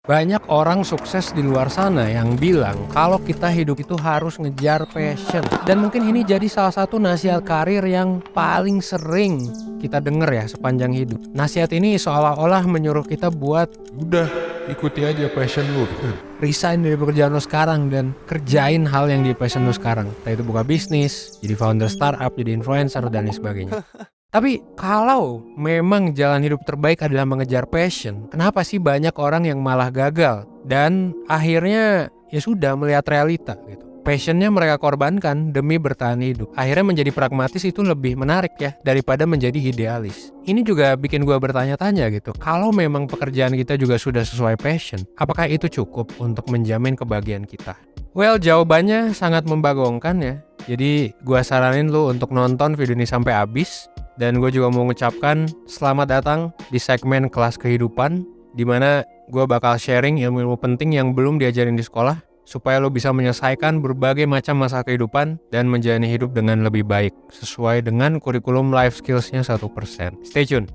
Banyak orang sukses di luar sana yang bilang kalau kita hidup itu harus ngejar passion. Dan mungkin ini jadi salah satu nasihat karir yang paling sering kita denger ya sepanjang hidup. Nasihat ini seolah-olah menyuruh kita buat Udah, ikuti aja passion lu. resign dari pekerjaan lo sekarang dan kerjain hal yang di passion lo sekarang. Entah itu buka bisnis, jadi founder startup, jadi influencer, dan lain sebagainya. Tapi kalau memang jalan hidup terbaik adalah mengejar passion, kenapa sih banyak orang yang malah gagal dan akhirnya ya sudah melihat realita gitu. Passionnya mereka korbankan demi bertahan hidup. Akhirnya menjadi pragmatis itu lebih menarik ya daripada menjadi idealis. Ini juga bikin gue bertanya-tanya gitu. Kalau memang pekerjaan kita juga sudah sesuai passion, apakah itu cukup untuk menjamin kebahagiaan kita? Well, jawabannya sangat membagongkan ya. Jadi gue saranin lu untuk nonton video ini sampai habis. Dan gue juga mau mengucapkan selamat datang di segmen kelas kehidupan, di mana gue bakal sharing ilmu-ilmu penting yang belum diajarin di sekolah, supaya lo bisa menyelesaikan berbagai macam masalah kehidupan dan menjalani hidup dengan lebih baik, sesuai dengan kurikulum life skills-nya 1%. Stay tune!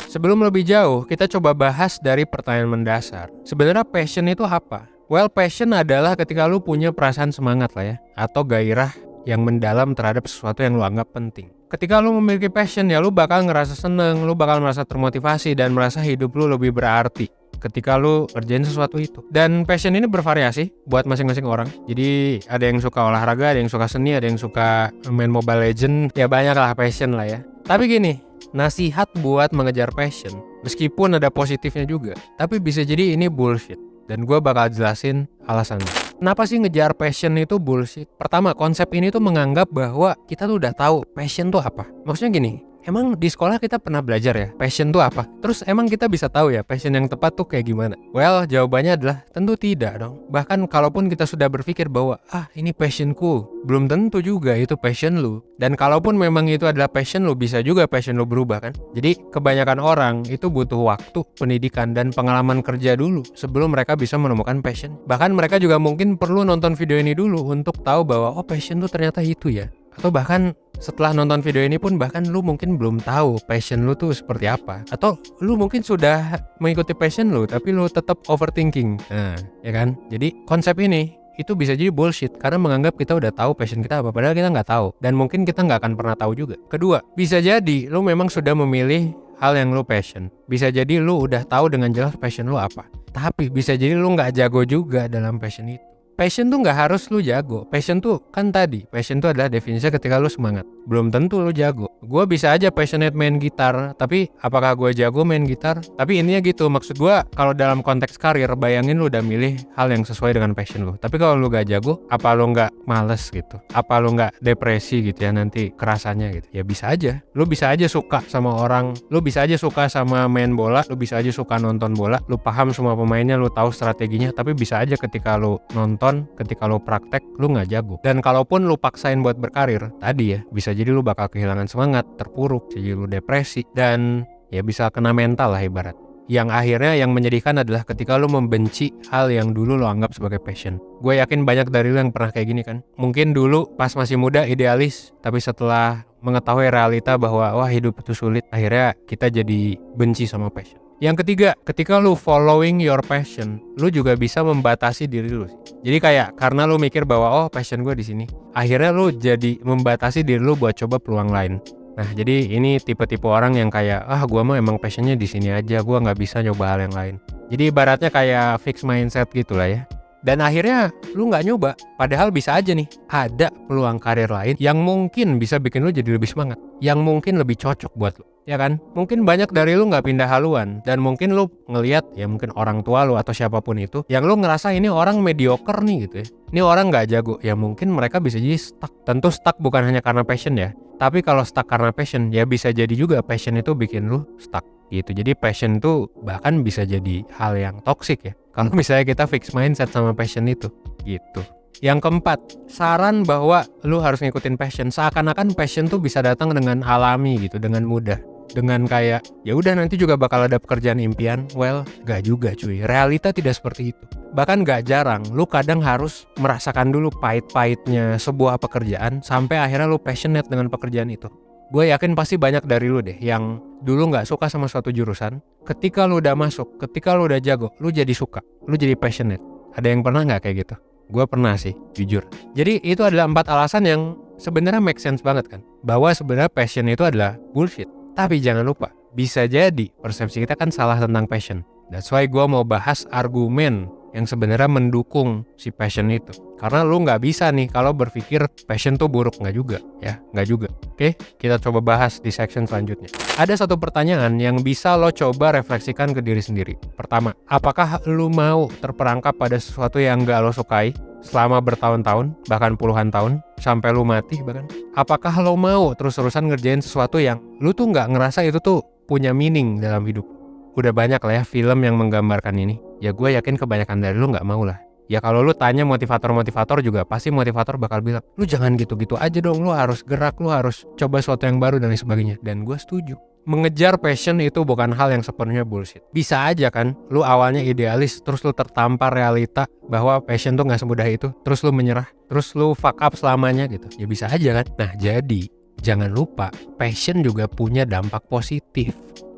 Sebelum lebih jauh, kita coba bahas dari pertanyaan mendasar. Sebenarnya passion itu apa? Well, passion adalah ketika lu punya perasaan semangat lah ya, atau gairah yang mendalam terhadap sesuatu yang lu anggap penting. Ketika lu memiliki passion ya lu bakal ngerasa seneng, lu bakal merasa termotivasi dan merasa hidup lu lebih berarti ketika lu kerjain sesuatu itu. Dan passion ini bervariasi buat masing-masing orang. Jadi ada yang suka olahraga, ada yang suka seni, ada yang suka main Mobile Legends, ya banyak lah passion lah ya. Tapi gini, nasihat buat mengejar passion, meskipun ada positifnya juga, tapi bisa jadi ini bullshit. Dan gue bakal jelasin alasannya. Kenapa sih ngejar passion itu bullshit? Pertama, konsep ini tuh menganggap bahwa kita tuh udah tahu passion tuh apa. Maksudnya gini, emang di sekolah kita pernah belajar ya passion tuh apa? Terus emang kita bisa tahu ya passion yang tepat tuh kayak gimana? Well, jawabannya adalah tentu tidak dong. Bahkan kalaupun kita sudah berpikir bahwa ini passionku, belum tentu juga itu passion lu. Dan kalaupun memang itu adalah passion lu, bisa juga passion lu berubah kan? Jadi kebanyakan orang itu butuh waktu, pendidikan, dan pengalaman kerja dulu sebelum mereka bisa menemukan passion. Bahkan mereka juga mungkin perlu nonton video ini dulu untuk tahu bahwa passion tuh ternyata itu ya. Atau bahkan setelah nonton video ini pun bahkan lu mungkin belum tahu passion lu tuh seperti apa. Atau lu mungkin sudah mengikuti passion lu tapi lu tetap overthinking. Nah, ya kan? Jadi konsep ini itu bisa jadi bullshit karena menganggap kita udah tahu passion kita apa, padahal kita nggak tahu dan mungkin kita nggak akan pernah tahu juga. Kedua, bisa jadi lu memang sudah memilih hal yang lu passion. Bisa jadi lu udah tahu dengan jelas passion lu apa, tapi bisa jadi lu nggak jago juga dalam passion itu. Passion tuh nggak harus lu jago. Passion tuh kan tadi, passion tuh adalah definisinya ketika lu semangat. Belum tentu lu jago. Gue bisa aja passionate main gitar, tapi apakah gue jago main gitar? Tapi intinya gitu, maksud gue kalau dalam konteks karir, bayangin lu udah milih hal yang sesuai dengan passion lu. Tapi kalau lu gak jago, apa lu gak males gitu? Apa lu gak depresi gitu ya nanti kerasanya gitu? Ya bisa aja. Lu bisa aja suka sama orang, lu bisa aja suka sama main bola, lu bisa aja suka nonton bola, lu paham semua pemainnya, lu tahu strateginya, tapi bisa aja ketika lu nonton, ketika lu praktek, lu gak jago. Dan kalaupun lu paksain buat berkarir, tadi ya, bisa jadi lu bakal kehilangan semangat, terpuruk, jadi lu depresi, dan ya bisa kena mental lah ibarat. Yang akhirnya yang menyedihkan adalah ketika lu membenci hal yang dulu lu anggap sebagai passion. Gue yakin banyak dari lu yang pernah kayak gini kan. Mungkin dulu pas masih muda idealis, tapi setelah mengetahui realita bahwa wah hidup itu sulit, akhirnya kita jadi benci sama passion. Yang ketiga, ketika lu following your passion, lu juga bisa membatasi diri lu sih. Jadi kayak karena lu mikir bahwa passion gue di sini, akhirnya lu jadi membatasi diri lu buat coba peluang lain. Nah, jadi ini tipe-tipe orang yang kayak gue mah emang passionnya di sini aja, gue nggak bisa nyoba hal yang lain. Jadi ibaratnya kayak fixed mindset gitulah ya. Dan akhirnya lu nggak nyoba, padahal bisa aja nih ada peluang karir lain yang mungkin bisa bikin lu jadi lebih semangat, yang mungkin lebih cocok buat lu. Ya kan? Mungkin banyak dari lu gak pindah haluan. Dan mungkin lu ngelihat ya mungkin orang tua lu atau siapapun itu, yang lu ngerasa ini orang mediocre nih gitu ya, ini orang gak jago. Ya mungkin mereka bisa jadi stuck. Tentu stuck bukan hanya karena passion ya, tapi kalau stuck karena passion ya bisa jadi juga passion itu bikin lu stuck gitu. Jadi passion itu bahkan bisa jadi hal yang toxic ya, kalau misalnya kita fix mindset sama passion itu gitu. Yang keempat, saran bahwa lu harus ngikutin passion. Seakan-akan passion tuh bisa datang dengan alami gitu, dengan mudah. Dengan kayak ya udah nanti juga bakal ada pekerjaan impian. Well, gak juga cuy. Realita tidak seperti itu. Bahkan gak jarang, lu kadang harus merasakan dulu pahit-pahitnya sebuah pekerjaan sampai akhirnya lu passionate dengan pekerjaan itu. Gue yakin pasti banyak dari lu deh yang dulu gak suka sama suatu jurusan. Ketika lu udah masuk, ketika lu udah jago, lu jadi suka, lu jadi passionate. Ada yang pernah gak kayak gitu? Gue pernah sih, jujur. Jadi itu adalah 4 alasan yang sebenarnya make sense banget kan. Bahwa sebenarnya passion itu adalah bullshit. Tapi jangan lupa, bisa jadi persepsi kita kan salah tentang passion. That's why gue mau bahas argumen yang sebenarnya mendukung si passion itu. Karena lu nggak bisa nih kalau berpikir passion tuh buruk, nggak juga ya, nggak juga. Oke, kita coba bahas di section selanjutnya. Ada satu pertanyaan yang bisa lo coba refleksikan ke diri sendiri. Pertama, apakah lu mau terperangkap pada sesuatu yang nggak lo sukai selama bertahun-tahun, bahkan puluhan tahun, sampai lu mati bahkan? Apakah lo mau terus-terusan ngerjain sesuatu yang lu tuh nggak ngerasa itu tuh punya meaning dalam hidup? Udah banyak lah ya film yang menggambarkan ini. Ya gue yakin kebanyakan dari lu gak mau lah. Ya kalau lu tanya motivator-motivator juga, pasti motivator bakal bilang, lu jangan gitu-gitu aja dong, lu harus gerak, lu harus coba sesuatu yang baru dan lain sebagainya. Dan gue setuju. Mengejar passion itu bukan hal yang sepenuhnya bullshit. Bisa aja kan, lu awalnya idealis, terus lu tertampar realita bahwa passion tuh gak semudah itu, terus lu menyerah, terus lu fuck up selamanya gitu. Ya bisa aja kan. Nah jadi, jangan lupa, passion juga punya dampak positif.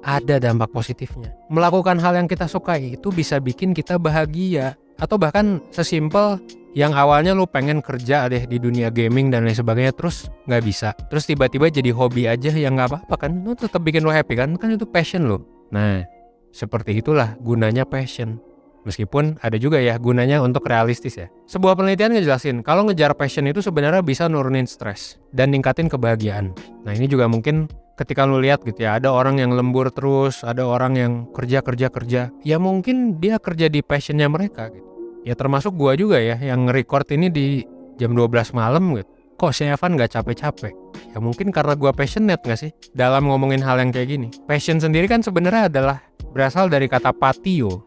Ada dampak positifnya. Melakukan hal yang kita sukai itu bisa bikin kita bahagia. Atau bahkan sesimpel yang awalnya lu pengen kerja deh di dunia gaming dan lain sebagainya, terus gak bisa. Terus tiba-tiba jadi hobi aja, yang gak apa-apa kan. Lu tetap bikin lu happy kan itu passion lu. Nah, seperti itulah gunanya passion. Meskipun ada juga ya gunanya untuk realistis ya. Sebuah penelitian ngejelasin kalau ngejar passion itu sebenarnya bisa nurunin stres dan ningkatin kebahagiaan. Nah ini juga mungkin ketika lu lihat gitu ya, ada orang yang lembur terus, ada orang yang kerja, ya mungkin dia kerja di passionnya mereka gitu. Ya termasuk gua juga ya, yang nge-record ini di jam 12 malam gitu. Kok si Evan gak capek-capek? Ya mungkin karena gua passionate gak sih dalam ngomongin hal yang kayak gini. Passion sendiri kan sebenarnya adalah berasal dari kata patio.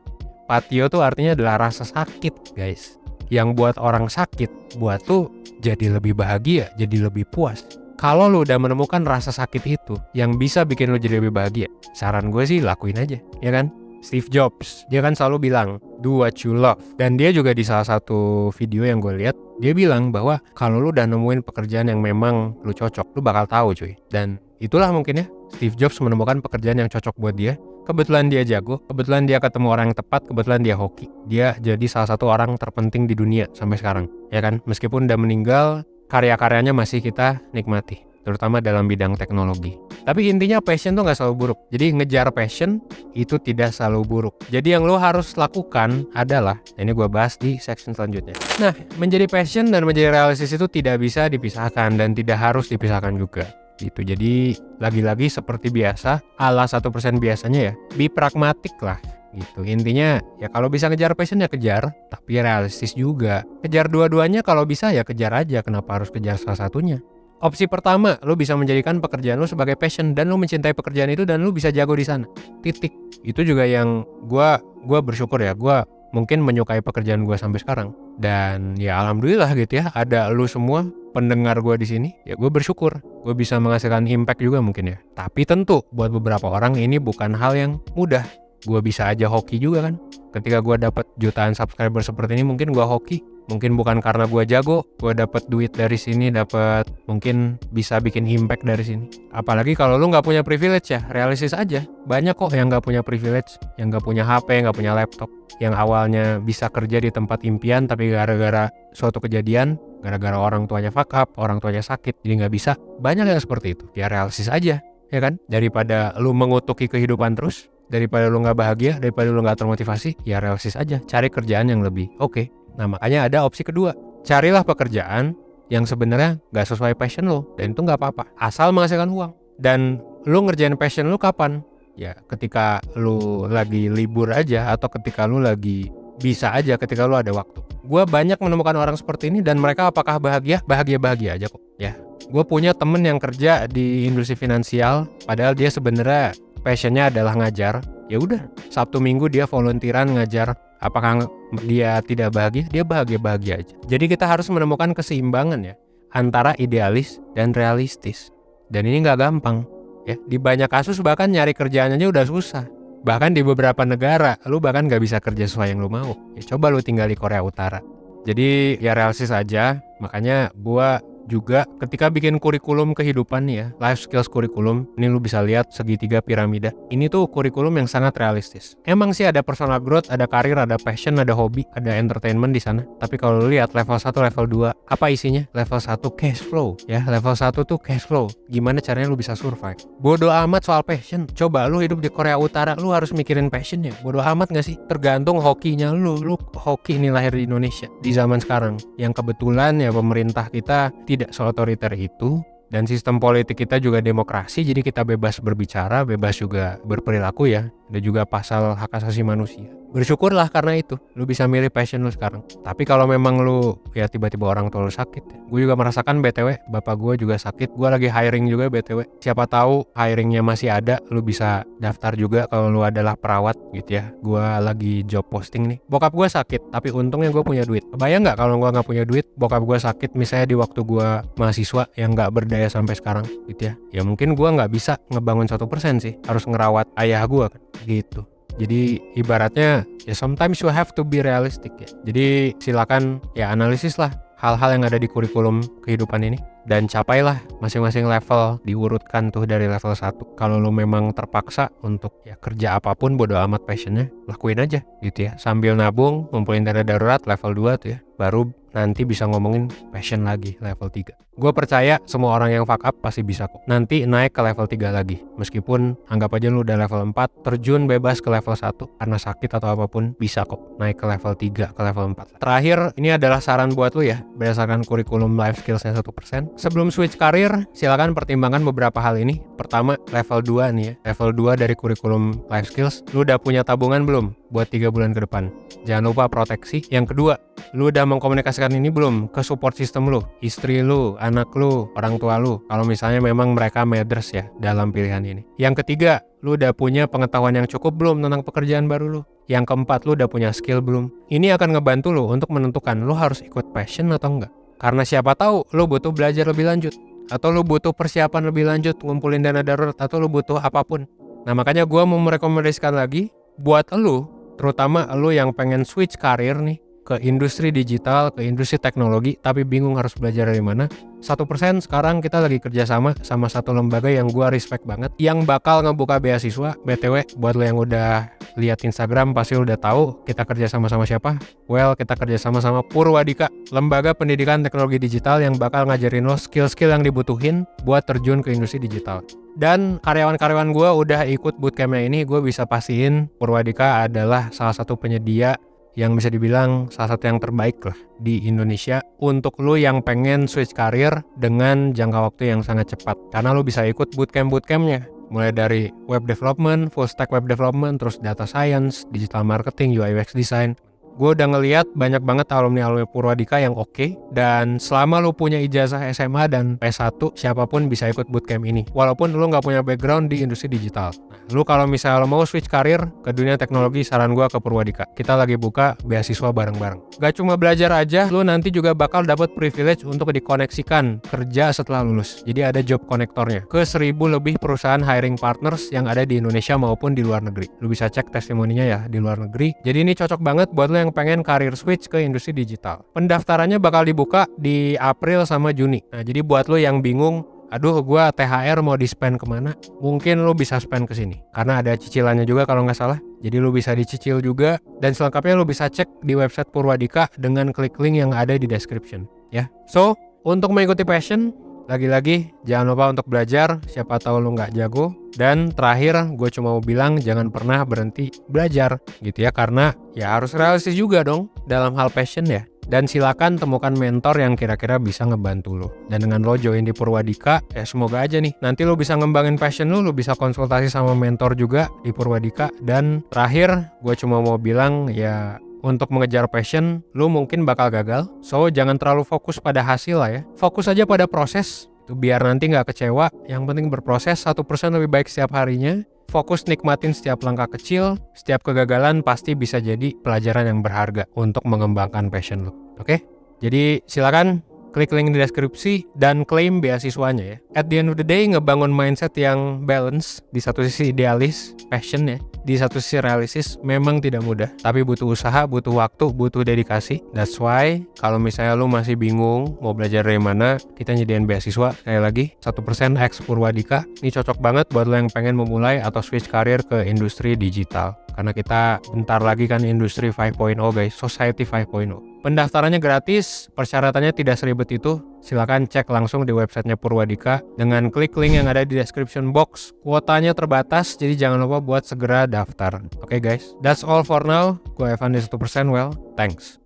Patio tuh artinya adalah rasa sakit guys. Yang buat orang sakit, buat tuh jadi lebih bahagia, jadi lebih puas. Kalau lu udah menemukan rasa sakit itu yang bisa bikin lu jadi lebih bahagia, saran gue sih lakuin aja, ya kan? Steve Jobs, dia kan selalu bilang, do what you love. Dan dia juga di salah satu video yang gue lihat, dia bilang bahwa kalau lu udah nemuin pekerjaan yang memang lu cocok, lu bakal tahu cuy. Dan itulah mungkin ya, Steve Jobs menemukan pekerjaan yang cocok buat dia. Kebetulan dia jago, kebetulan dia ketemu orang yang tepat, kebetulan dia hoki. Dia jadi salah satu orang terpenting di dunia sampai sekarang, ya kan? Meskipun udah meninggal, karya-karyanya masih kita nikmati, terutama dalam bidang teknologi. Tapi intinya passion tuh gak selalu buruk. Jadi ngejar passion itu tidak selalu buruk. Jadi yang lo harus lakukan adalah, ini gue bahas di section selanjutnya. Nah, menjadi passion dan menjadi realistis itu tidak bisa dipisahkan dan tidak harus dipisahkan juga. Gitu. Jadi lagi-lagi seperti biasa, ala 1% biasanya ya, be pragmatik lah. Gitu. Intinya ya kalau bisa ngejar passion ya kejar, tapi realistis juga. Kejar dua-duanya, kalau bisa ya kejar aja, kenapa harus kejar salah satunya? Opsi pertama, lu bisa menjadikan pekerjaan lu sebagai passion dan lu mencintai pekerjaan itu dan lu bisa jago di sana. Titik. Itu juga yang gua bersyukur ya, gua mungkin menyukai pekerjaan gua sampai sekarang. Dan ya alhamdulillah gitu ya, ada lu semua pendengar gua di sini. Ya gua bersyukur, gua bisa menghasilkan impact juga mungkin ya. Tapi tentu buat beberapa orang ini bukan hal yang mudah. Gue bisa aja hoki juga kan. Ketika gue dapat jutaan subscriber seperti ini, mungkin gue hoki. Mungkin bukan karena gue jago, gue dapat duit dari sini, dapat mungkin bisa bikin impact dari sini. Apalagi kalau lu nggak punya privilege ya, realistis aja. Banyak kok yang nggak punya privilege, yang nggak punya HP, nggak punya laptop, yang awalnya bisa kerja di tempat impian, tapi gara-gara suatu kejadian, gara-gara orang tuanya fuck up, orang tuanya sakit, jadi nggak bisa. Banyak yang seperti itu. Ya realistis aja, ya kan? Daripada lu mengutuki kehidupan terus, daripada lu nggak bahagia, daripada lu nggak termotivasi, ya realistis aja, cari kerjaan yang lebih oke. Nah makanya ada opsi kedua, carilah pekerjaan yang sebenarnya nggak sesuai passion lo, dan itu nggak apa-apa, asal menghasilkan uang. Dan lu ngerjain passion lu kapan? Ya ketika lu lagi libur aja, atau ketika lu lagi bisa aja, ketika lu ada waktu. Gue banyak menemukan orang seperti ini, dan mereka apakah bahagia? Bahagia aja kok. Ya, gue punya temen yang kerja di industri finansial, padahal dia sebenarnya passionnya adalah ngajar. Ya udah, Sabtu Minggu dia volunteeran ngajar. Apakah dia tidak bahagia? Dia bahagia aja. Jadi kita harus menemukan keseimbangan ya antara idealis dan realistis. Dan ini nggak gampang ya. Di banyak kasus bahkan nyari kerjaan aja udah susah. Bahkan di beberapa negara, lu bahkan gak bisa kerja sesuai yang lu mau. Ya coba lu tinggal di Korea Utara. Jadi ya realistis aja, makanya gua juga ketika bikin kurikulum kehidupan nih ya, life skills kurikulum, ini lu bisa lihat segitiga piramida. Ini tuh kurikulum yang sangat realistis. Emang sih ada personal growth, ada karir, ada passion, ada hobi, ada entertainment di sana. Tapi kalau lu lihat level 1, level 2, apa isinya? Level 1 cash flow ya, level 1 tuh cash flow. Gimana caranya lu bisa survive? Bodoh amat soal passion. Coba lu hidup di Korea Utara, lu harus mikirin passion ya. Bodoh amat gak sih? Tergantung hokinya lu hoki ini lahir di Indonesia di zaman sekarang. Yang kebetulan ya pemerintah kita tidak seotoriter itu, dan sistem politik kita juga demokrasi, jadi kita bebas berbicara, bebas juga berperilaku ya. Ada juga pasal hak asasi manusia. Bersyukurlah karena itu, lu bisa milih passion lu sekarang. Tapi kalau memang lu ya tiba-tiba orang tua lu sakit ya. Gue juga merasakan BTW, bapak gue juga sakit. Gue lagi hiring juga BTW. Siapa tahu hiringnya masih ada, lu bisa daftar juga kalau lu adalah perawat gitu ya. Gue lagi job posting nih. Bokap gue sakit, tapi untungnya gue punya duit. Kebayang nggak kalau gue nggak punya duit, bokap gue sakit misalnya di waktu gue mahasiswa yang nggak berdaya sampai sekarang gitu ya. Ya mungkin gue nggak bisa ngebangun 1% sih, harus ngerawat ayah gue kan gitu. Jadi ibaratnya ya sometimes you have to be realistic ya. Jadi silakan ya analisis lah hal-hal yang ada di kurikulum kehidupan ini dan capailah masing-masing level, diurutkan tuh dari level 1. Kalau lu memang terpaksa untuk ya kerja apapun bodo amat passionnya, lakuin aja gitu ya. Sambil nabung, ngumpulin dana darurat level 2 tuh ya. Baru nanti bisa ngomongin passion lagi level 3. Gue percaya semua orang yang fuck up pasti bisa kok. Nanti naik ke level 3 lagi. Meskipun anggap aja lu udah level 4, terjun bebas ke level 1 karena sakit atau apapun, bisa kok naik ke level 3, ke level 4. Terakhir, ini adalah saran buat lu ya, berdasarkan kurikulum life skills-nya 1%. Sebelum switch karir, silakan pertimbangkan beberapa hal ini. Pertama, level 2 nih ya. Level 2 dari kurikulum life skills, lu udah punya tabungan belum buat 3 bulan ke depan? Jangan lupa proteksi. Yang kedua, lu udah mengkomunikasikan ini belum ke support system lu, istri lu, anak lu, orang tua lu, kalau misalnya memang mereka matters ya dalam pilihan ini. Yang ketiga, lu udah punya pengetahuan yang cukup belum tentang pekerjaan baru lu. Yang keempat, lu udah punya skill belum. Ini akan ngebantu lu untuk menentukan lu harus ikut passion atau enggak. Karena siapa tahu lu butuh belajar lebih lanjut, atau lu butuh persiapan lebih lanjut, ngumpulin dana darurat, atau lu butuh apapun. Nah makanya gue mau merekomendasikan lagi buat lu, terutama lu yang pengen switch karir nih ke industri digital, ke industri teknologi, tapi bingung harus belajar dari mana. 1% sekarang kita lagi kerjasama sama satu lembaga yang gua respect banget, yang bakal ngebuka beasiswa. BTW, buat lo yang udah lihat Instagram pasti udah tahu kita kerja sama siapa. Well, kita kerja sama Purwadika, lembaga pendidikan teknologi digital yang bakal ngajarin lo skill-skill yang dibutuhin buat terjun ke industri digital. Dan karyawan-karyawan gue udah ikut bootcampnya ini, gue bisa pastiin Purwadika adalah salah satu penyedia yang bisa dibilang salah satu yang terbaik lah di Indonesia untuk lu yang pengen switch karir dengan jangka waktu yang sangat cepat. Karena lu bisa ikut bootcampnya, mulai dari web development, full stack web development, terus data science, digital marketing, UI UX design. Gue udah ngeliat banyak banget alumni Purwadika yang oke. Dan selama lu punya ijazah SMA dan S1, siapapun bisa ikut bootcamp ini, walaupun lu gak punya background di industri digital. Nah, lu kalau misalnya lu mau switch karir ke dunia teknologi, saran gue ke Purwadika. Kita lagi buka beasiswa bareng-bareng. Gak cuma belajar aja, lu nanti juga bakal dapat privilege untuk dikoneksikan kerja setelah lulus. Jadi ada job konektornya ke 1000 lebih perusahaan hiring partners yang ada di Indonesia maupun di luar negeri. Lu bisa cek testimoninya ya di luar negeri. Jadi ini cocok banget buat lu yang pengen karir switch ke industri digital. Pendaftarannya bakal dibuka di April sama Juni. Nah, jadi buat lo yang bingung, aduh gua THR mau di-spend kemana? Mungkin lo bisa spend ke sini. Karena ada cicilannya juga kalau nggak salah. Jadi lo bisa dicicil juga. Dan selengkapnya lo bisa cek di website Purwadika dengan klik link yang ada di description. Ya. So, untuk mengikuti passion, lagi-lagi jangan lupa untuk belajar, siapa tahu lo nggak jago. Dan terakhir gue cuma mau bilang jangan pernah berhenti belajar gitu ya, karena ya harus realistis juga dong dalam hal passion ya. Dan silakan temukan mentor yang kira-kira bisa ngebantu lo. Dan dengan lo join di Purwadika, ya semoga aja nih nanti lo bisa ngembangin passion lo bisa konsultasi sama mentor juga di Purwadika. Dan terakhir gue cuma mau bilang ya, untuk mengejar passion, lu mungkin bakal gagal. So, jangan terlalu fokus pada hasil lah ya. Fokus aja pada proses. Itu biar nanti nggak kecewa. Yang penting berproses, 1% lebih baik setiap harinya. Fokus nikmatin setiap langkah kecil. Setiap kegagalan pasti bisa jadi pelajaran yang berharga untuk mengembangkan passion lu. Oke? Jadi silakan klik link di deskripsi, dan klaim beasiswanya ya. At the end of the day, ngebangun mindset yang balance, di satu sisi idealis, passion ya, di satu sisi realistis, memang tidak mudah. Tapi butuh usaha, butuh waktu, butuh dedikasi. That's why, kalau misalnya lu masih bingung mau belajar dari mana, kita nyediain beasiswa, sekali lagi, 1% X Purwadika. Ini cocok banget buat lo yang pengen memulai atau switch karir ke industri digital. Karena kita bentar lagi kan industri 5.0 guys, society 5.0. Pendaftarannya gratis, persyaratannya tidak seribet itu. Silakan cek langsung di websitenya Purwadika dengan klik link yang ada di description box. Kuotanya terbatas, jadi jangan lupa buat segera daftar. Oke guys, that's all for now. Gue Evan di 1%. Well, thanks.